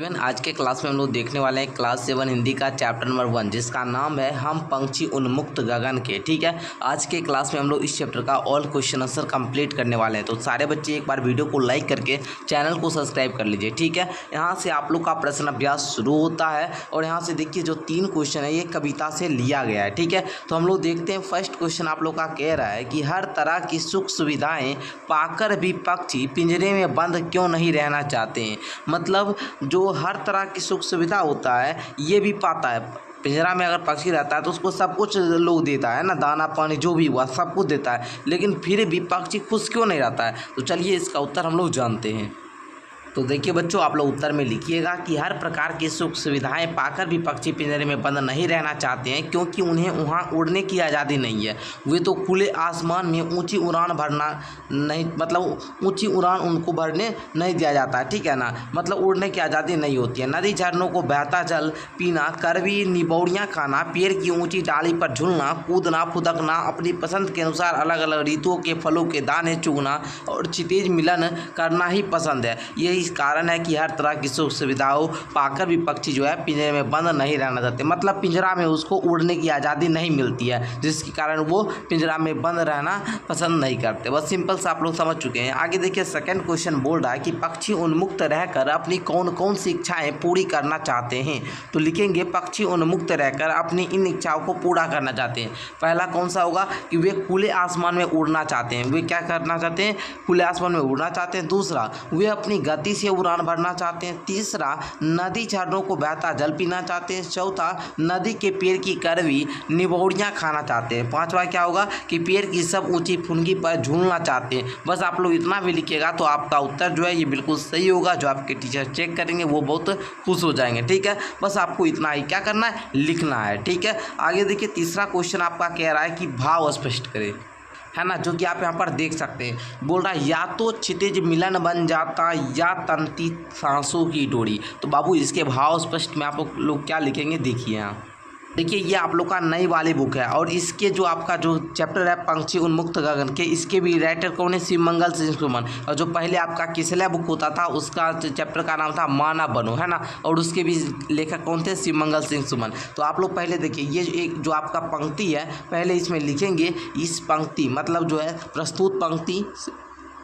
Even आज के class में हम लोग देखने वाले हैं क्लास 7 हिंदी का चैप्टर नंबर 1 जिसका नाम है हम पंछी उन्मुक्त गगन के। ठीक है, आज के क्लास में हम लोग इस चैप्टर का ऑल क्वेश्चन आंसर कंप्लीट करने वाले हैं। तो सारे बच्चे एक बार वीडियो को लाइक करके चैनल को सब्सक्राइब कर लीजिए। ठीक है, यहाँ से आप लोग का प्रश्न अभ्यास शुरू होता है और यहाँ से देखिए जो 3 क्वेश्चन है ये कविता से लिया गया है। ठीक है, तो हम लोग देखते हैं। फर्स्ट क्वेश्चन आप लोग का कह रहा है कि हर तरह की सुख सुविधाएँ पाकर भी पक्षी पिंजरे में बंद क्यों नहीं रहना चाहते हैं। मतलब जो हर तरह की सुख सुविधा होता है ये भी पाता है। पिंजरा में अगर पक्षी रहता है तो उसको सब कुछ लोग देता है ना, दाना पानी जो भी हुआ सब कुछ देता है, लेकिन फिर भी पक्षी खुश क्यों नहीं रहता है। तो चलिए इसका उत्तर हम लोग जानते हैं। तो देखिए बच्चों, आप लोग उत्तर में लिखिएगा कि हर प्रकार की सुख सुविधाएं पाकर भी पक्षी पिंजरे में बंद नहीं रहना चाहते हैं क्योंकि उन्हें वहां उड़ने की आज़ादी नहीं है। वे तो खुले आसमान में ऊंची उड़ान भरना नहीं, मतलब ऊंची उड़ान उनको भरने नहीं दिया जाता है। ठीक है ना, मतलब उड़ने की आज़ादी नहीं होती है। नदी झरनों को बहता जल पीना, कड़वी निबौड़ियाँ खाना, पेड़ की ऊँची डाली पर झूलना, कूदना फुदकना, अपनी पसंद के अनुसार अलग अलग ऋतुओं के फलों के दाने चुगना और क्षितिज मिलन करना ही पसंद है। यही इस कारण है कि हर तरह की सुख सुविधाओं पाकर भी पक्षी जो है पिंजरे में बंद नहीं रहना चाहते। मतलब पिंजरा में उसको उड़ने की आज़ादी नहीं मिलती है, जिसके कारण वो पिंजरा में बंद रहना पसंद नहीं करते। बस सिंपल से आप लोग समझ चुके हैं। आगे देखिए, सेकंड क्वेश्चन बोल रहा है कि पक्षी उन्मुक्त रहकर अपनी कौन कौन सी इच्छाएं पूरी करना चाहते हैं। तो लिखेंगे पक्षी उन्मुक्त रहकर अपनी इन इच्छाओं को पूरा करना चाहते हैं। पहला कौन सा होगा कि वे खुले आसमान में उड़ना चाहते हैं। वे क्या करना चाहते हैं? खुले आसमान में उड़ना चाहते हैं। दूसरा, वे अपनी गति से उड़ान भरना चाहते हैं। तीसरा, नदी झरनों को बहता जल पीना चाहते हैं। चौथा, नदी के पेड़ की कड़वी निबौड़ियाँ खाना चाहते हैं। पांचवा क्या होगा कि पेड़ की सब ऊंची फुनगी पर झूलना चाहते हैं। बस आप लोग इतना भी लिखिएगा तो आपका उत्तर जो है ये बिल्कुल सही होगा। जो आपके टीचर चेक करेंगे वो बहुत खुश हो जाएंगे। ठीक है, बस आपको इतना ही क्या करना है, लिखना है। ठीक है, आगे देखिए, तीसरा क्वेश्चन आपका कह रहा है कि भाव स्पष्ट करें, है ना, जो कि आप यहाँ पर देख सकते हैं। बोल रहा है या तो क्षितिज मिलन बन जाता या तंती सांसों की डोरी। तो बाबू इसके भाव स्पष्ट में आप लोग क्या लिखेंगे, देखिए यहाँ देखिए, ये आप लोग का नई वाली बुक है और इसके जो आपका जो चैप्टर है पंछी उन्मुक्त गगन के, इसके भी राइटर कौन है? शिवमंगल सिंह सुमन। और जो पहले आपका किसला बुक होता था उसका चैप्टर का नाम था माना बनो, है ना, और उसके भी लेखक कौन थे? शिवमंगल सिंह सुमन। तो आप लोग पहले देखिए, ये एक जो आपका पंक्ति है पहले इसमें लिखेंगे। इस पंक्ति मतलब जो है प्रस्तुत पंक्ति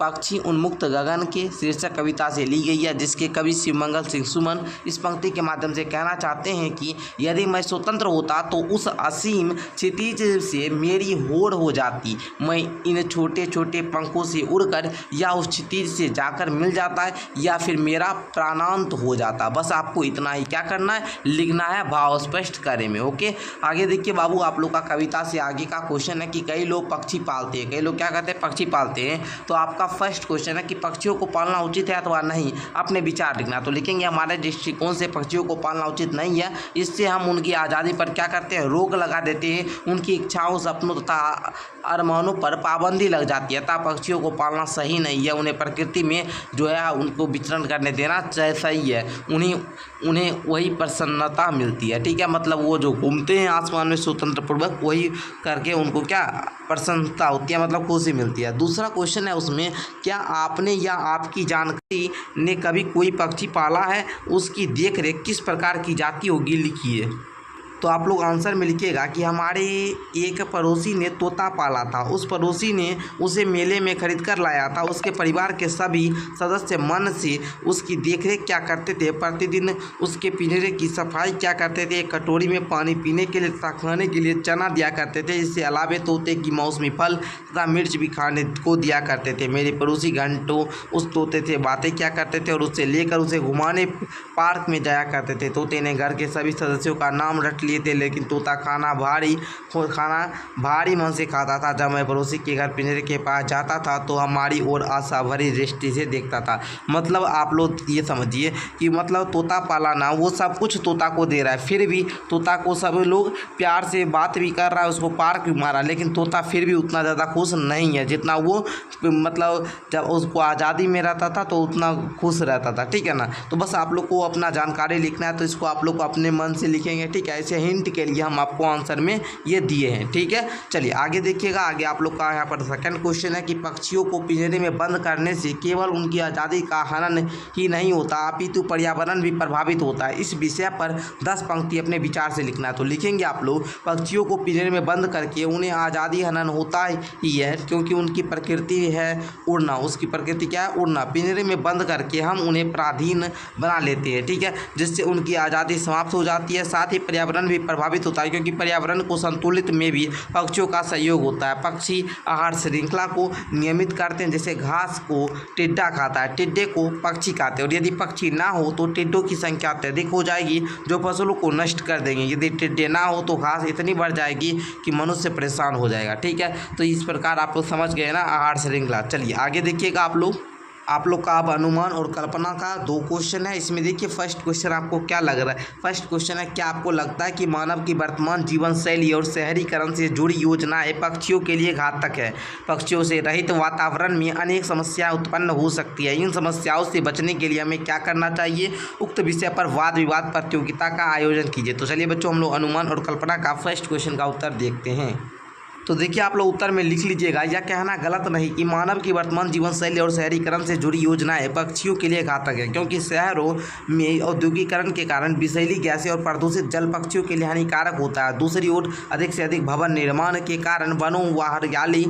पक्षी उन्मुक्त गगन के शीर्षक कविता से ली गई है, जिसके कवि शिवमंगल सिंह सुमन इस पंक्ति के माध्यम से कहना चाहते हैं कि यदि मैं स्वतंत्र होता तो उस असीम क्षितिज से मेरी होड़ हो जाती। मैं इन छोटे छोटे पंखों से उड़कर या उस क्षितिज से जाकर मिल जाता है या फिर मेरा प्राणांत हो जाता। बस आपको इतना ही क्या करना है, लिखना है भाव स्पष्ट करे में। ओके, आगे देखिए बाबू, आप लोग का कविता से आगे का क्वेश्चन है कि कई लोग पक्षी पालते हैं। कई लोग क्या करते हैं? पक्षी पालते हैं। तो आपका फर्स्ट क्वेश्चन है कि पक्षियों को पालना उचित है अथवा नहीं। अपने विचार लिखना। तो लिखेंगे हमारे दृष्टिकोण से पक्षियों को पालना उचित नहीं है। इससे हम उनकी आज़ादी पर क्या करते हैं? रोक लगा देते हैं। उनकी इच्छाओं सपनों तथा अरमानों पर पाबंदी लग जाती है। अतः पक्षियों को पालना सही नहीं है। उन्हें प्रकृति में जो है उनको विचरण करने देना सही है। उन्हें वही प्रसन्नता मिलती है। ठीक है, मतलब वो जो घूमते हैं आसमान में स्वतंत्र पूर्वक, वही करके उनको क्या प्रसन्नता होती है, मतलब खुशी मिलती है। दूसरा क्वेश्चन है उसमें, क्या आपने या आपकी जानकारी ने कभी कोई पक्षी पाला है? उसकी देखरेख किस प्रकार की जाती होगी, लिखिए। तो आप लोग आंसर में लिखिएगा कि हमारे एक पड़ोसी ने तोता पाला था। उस पड़ोसी ने उसे मेले में खरीद कर लाया था। उसके परिवार के सभी सदस्य मन से उसकी देखरेख क्या करते थे? प्रतिदिन उसके पिंजरे की सफाई क्या करते थे? कटोरी में पानी पीने के लिए तथा खाने के लिए चना दिया करते थे। इससे अलावे तोते की मौसमी फल तथा मिर्च भी खाने को दिया करते थे। मेरे पड़ोसी घंटों उस तोते से बातें क्या करते थे और उससे लेकर उसे घुमाने पार्क में जाया करते थे। तोते ने घर के सभी सदस्यों का नाम रट लिए थे, लेकिन तोता खाना भारी मन से खाता था। जब मैं पड़ोसी के घर पिंजरे के पास जाता था तो हमारी ओर आशा भरी दृष्टि से देखता था। मतलब आप लोग ये समझिए कि मतलब तोता पालाना, वो सब कुछ तोता को दे रहा है, फिर भी तोता को सब लोग प्यार से बात भी कर रहा है, उसको पार्क भी मारा, लेकिन तोता फिर भी उतना ज़्यादा खुश नहीं है जितना वो मतलब जब उसको आज़ादी में रहता था तो उतना खुश रहता था। ठीक है ना, तो बस आप लोग को अपना जानकारी लिखना है, तो इसको आप लोग को अपने मन से लिखेंगे। ठीक है, ऐसे से हिंट के लिए हम आपको आंसर में ये दिए हैं। ठीक है, चलिए आगे देखिएगा। आगे आप लोग का यहाँ पर सेकंड क्वेश्चन है कि पक्षियों को पिंजरे में बंद करने से केवल उनकी आज़ादी का हनन ही नहीं होता अपितु पर्यावरण भी प्रभावित होता है। इस विषय पर 10 पंक्ति अपने विचार से लिखना है। तो लिखेंगे आप लोग, पक्षियों को पिंजरे में बंद करके उन्हें आज़ादी हनन होता ही है, क्योंकि उनकी प्रकृति है उड़ना। उसकी प्रकृति क्या है? उड़ना। पिंजरे में बंद करके हम उन्हें पराधीन बना लेते हैं। ठीक है, जिससे उनकी आज़ादी समाप्त हो जाती है। साथ ही पर्यावरण भी प्रभावित होता है, क्योंकि पर्यावरण को संतुलित में भी पक्षियों का सहयोग होता है। पक्षी आहार श्रृंखला को नियमित करते हैं, जैसे घास को टिड्डा खाता है, टिड्डे को पक्षी खाते हैं। और यदि पक्षी ना हो तो टिड्डों की संख्या अत्यधिक हो जाएगी जो फसलों को नष्ट कर देंगे। यदि टिड्डे ना हो तो घास इतनी बढ़ जाएगी कि मनुष्य परेशान हो जाएगा। ठीक है, तो इस प्रकार आप लोग समझ गए ना आहार श्रृंखला। चलिए आगे देखिएगा आप लोग का अब अनुमान और कल्पना का 2 क्वेश्चन है। इसमें देखिए फर्स्ट क्वेश्चन आपको क्या लग रहा है। फर्स्ट क्वेश्चन है, क्या आपको लगता है कि मानव की वर्तमान जीवन शैली और शहरीकरण से जुड़ी योजनाएं पक्षियों के लिए घातक है? पक्षियों से रहित वातावरण में अनेक समस्याएं उत्पन्न हो सकती है। इन समस्याओं से बचने के लिए हमें क्या करना चाहिए? उक्त विषय पर वाद विवाद प्रतियोगिता का आयोजन कीजिए। तो चलिए बच्चों, हम लोग अनुमान और कल्पना का फर्स्ट क्वेश्चन का उत्तर देखते हैं। तो देखिए आप लोग उत्तर में लिख लीजिएगा, यह कहना गलत नहीं कि मानव की वर्तमान जीवन शैली और शहरीकरण से जुड़ी योजनाएं पक्षियों के लिए घातक है, क्योंकि शहरों में औद्योगिकरण के कारण विषैली गैसें और प्रदूषित जल पक्षियों के लिए हानिकारक होता है। दूसरी ओर अधिक से अधिक भवन निर्माण के कारण वनों व हरियाली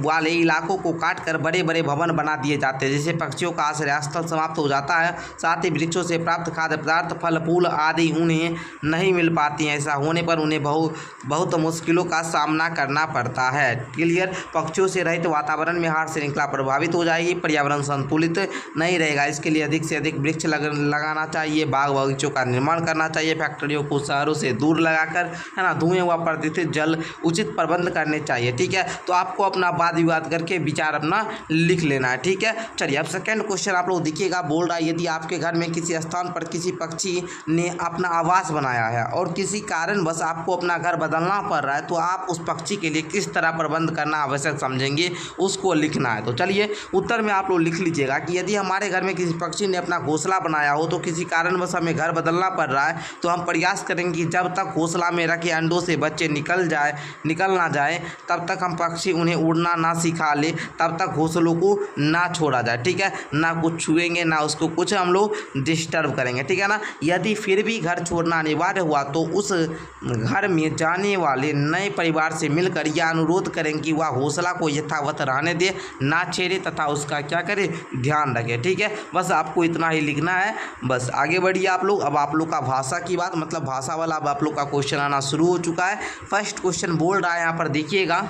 वाले इलाकों को काटकर बड़े बड़े भवन बना दिए जाते हैं, जिससे पक्षियों का आश्रय स्थल समाप्त हो जाता है। साथ ही वृक्षों से प्राप्त खाद्य पदार्थ, फल फूल आदि उन्हें नहीं मिल पाती हैं। ऐसा होने पर उन्हें बहुत मुश्किलों का सामना करना पड़ता है। क्लियर? पक्षियों से रहित वातावरण में आहार श्रृंखला प्रभावित हो जाएगी, पर्यावरण संतुलित नहीं रहेगा। इसके लिए अधिक से अधिक वृक्ष लगाना चाहिए, बाग बगीचों का निर्माण करना चाहिए, फैक्ट्रियों को शहरों से दूर लगाकर, है ना, धुएं व प्रदूषित जल उचित प्रबंध करने चाहिए। ठीक है, तो आपको अपना वाद विवाद करके विचार अपना लिख लेना है। ठीक है, चलिए अब सेकेंड क्वेश्चन आप लोग देखिएगा। बोल रहा है, यदि आपके घर में किसी स्थान पर किसी पक्षी ने अपना आवास बनाया है और किसी कारणवश आपको अपना घर बदलना पड़ रहा है, तो आप उस पक्षी के लिए किस तरह प्रबंध करना आवश्यक समझेंगे, उसको लिखना है। तो चलिए उत्तर में आप लोग लिख लीजिएगा कि यदि हमारे घर में किसी पक्षी ने अपना घोंसला बनाया हो तो किसी कारणवश हमें घर बदलना पड़ रहा है, तो हम प्रयास करेंगे कि जब तक घोंसला में रखे अंडों से बच्चे निकल ना जाए तब तक हम पक्षी उन्हें उड़ना ना सिखा ले, तब तक घोंसलों को ना छोड़ा जाए। ठीक है, ना कुछ छुएंगे ना उसको कुछ हम लोग डिस्टर्ब करेंगे। ठीक है ना, यदि फिर भी घर छोड़ना अनिवार्य हुआ तो उस घर में जाने वाले नए परिवार से मिलकर यह अनुरोध करें कि वह घोंसला को यथावत रहने दे, ना छेड़े तथा उसका क्या करे, ध्यान रखे। ठीक है, बस आपको इतना ही लिखना है। बस आगे बढ़िए आप लोग। अब आप लोग का भाषा की बात, मतलब भाषा वाला अब आप लोग का क्वेश्चन आना शुरू हो चुका है। फर्स्ट क्वेश्चन बोल रहा है, यहाँ पर देखिएगा,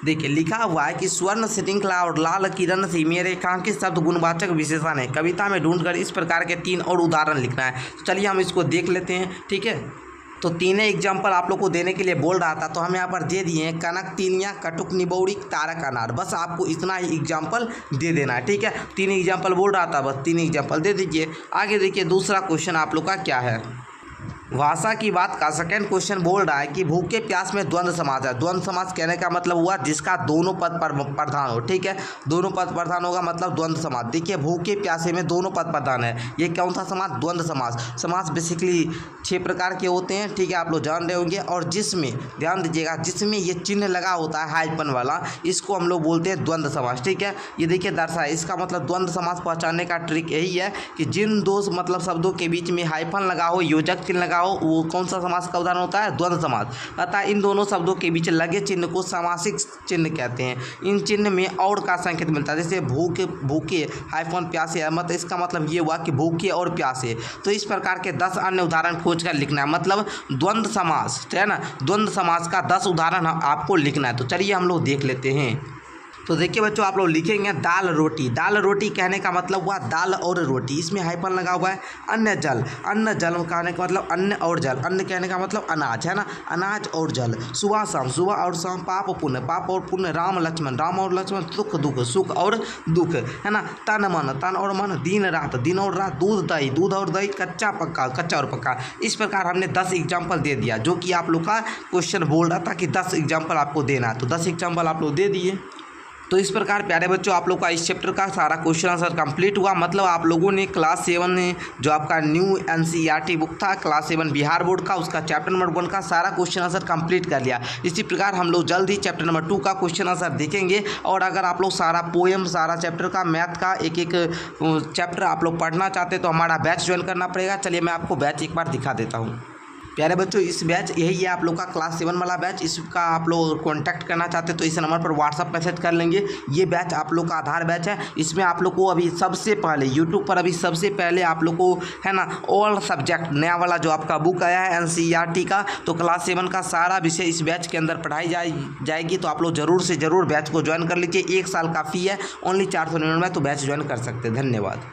देखिए लिखा हुआ है कि स्वर्ण श्रृंखला और लाल किरण से मेरे रेखांकित शब्द गुणवाचक विशेषण है। कविता में ढूंढकर इस प्रकार के 3 और उदाहरण लिखना है। तो चलिए हम इसको देख लेते हैं। ठीक है, तो 3 एग्जाम्पल आप लोग को देने के लिए बोल रहा था, तो हम यहाँ पर दे दिए हैं, कनक तिलियाँ, कटुक निबौड़ी, तारक अनार। बस आपको इतना ही एग्जाम्पल दे देना है। ठीक है, 3 एग्जाम्पल बोल रहा था, बस 3 एग्जाम्पल दे दीजिए। आगे देखिए दूसरा क्वेश्चन आप लोग का क्या है। भाषा की बात का सेकंड क्वेश्चन बोल रहा है कि भूखे प्यास में द्वंद्व समास है। द्वंद्व समास कहने का मतलब हुआ जिसका दोनों पद प्रधान हो। ठीक है, दोनों पद प्रधान होगा मतलब द्वंद्व समास। देखिए भूखे प्यासे में दोनों पद प्रधान है, ये कौन सा समास? द्वंद्व समास। समास बेसिकली 6 प्रकार के होते हैं। ठीक है, आप लोग जान रहे होंगे। और जिसमें ध्यान दीजिएगा, जिसमें ये चिन्ह लगा होता है हाइफन वाला, इसको हम लोग बोलते हैं द्वंद्व समास। ठीक है, ये देखिए दर्शा है, इसका मतलब द्वंद्व समास पहचानने का ट्रिक यही है कि जिन 2 मतलब शब्दों के बीच में हाइफन लगा हो, योजक चिन्ह लगा हो, वो कौन सा समास का उदाहरण होता है? द्वंद्व समास। अतः इन दोनों शब्दों के बीच लगे चिन्ह को सामासिक चिन्ह कहते हैं। इन चिन्ह में और का संकेत मिलता है, जैसे भूखे हाइफन प्यासे, मतलब इसका मतलब ये हुआ कि भूखे और प्यासे। तो इस प्रकार के 10 अन्य उदाहरण खोज कर लिखना है, मतलब द्वंद्व समास है ना, द्वंद्व समास का 10 उदाहरण आपको लिखना है। तो चलिए हम लोग देख लेते हैं। तो देखिए बच्चों, आप लोग लिखेंगे दाल रोटी। दाल रोटी कहने का मतलब हुआ दाल और रोटी, इसमें हाइफन लगा हुआ है। अन्न जल, अन्न जल कहने का मतलब अन्न और जल, अन्न कहने का मतलब अनाज है ना, अनाज और जल। सुबह शाम, सुबह और शाम। पाप पुण्य, पाप और पुण्य। राम लक्ष्मण, राम और लक्ष्मण। सुख दुख, सुख और दुख है ना। तन मन, तन और मन। दिन रात, दिन और रात। दूध दही, दूध और दही। कच्चा पक्का, कच्चा और पक्का। इस प्रकार हमने 10 एग्जाम्पल दे दिया, जो कि आप लोग का क्वेश्चन बोल रहा था कि 10 एग्जाम्पल आपको देना है। तो 10 एग्जाम्पल आप लोग दे दिए। तो इस प्रकार प्यारे बच्चों आप लोग का इस चैप्टर का सारा क्वेश्चन आंसर कंप्लीट हुआ। मतलब आप लोगों ने क्लास 7 में जो आपका न्यू NCERT बुक था क्लास 7 बिहार बोर्ड का, उसका चैप्टर नंबर 1 का सारा क्वेश्चन आंसर कंप्लीट कर लिया। इसी प्रकार हम लोग जल्द ही चैप्टर नंबर 2 का क्वेश्चन आंसर देखेंगे। और अगर आप लोग सारा पोएम, सारा चैप्टर का, मैथ का एक एक चैप्टर आप लोग पढ़ना चाहते तो हमारा बैच ज्वाइन करना पड़ेगा। चलिए मैं आपको बैच एक बार दिखा देता हूँ। प्यारे बच्चों इस बैच यही है आप लोग का क्लास 7 वाला बैच। इसका आप लोग कांटेक्ट करना चाहते तो इस नंबर पर व्हाट्सअप मैसेज कर लेंगे। ये बैच आप लोग का आधार बैच है। इसमें आप लोग को अभी सबसे पहले यूट्यूब पर अभी सबसे पहले आप लोग को है ना ऑल सब्जेक्ट नया वाला जो आपका बुक आया है NCERT का, तो क्लास 7 का सारा विषय इस बैच के अंदर पढ़ाई जाएगी। तो आप लोग ज़रूर से ज़रूर बैच को ज्वाइन कर लीजिए। 1 साल का फ़ी है, ओनली 499, तो बैच ज्वाइन कर सकते हैं। धन्यवाद।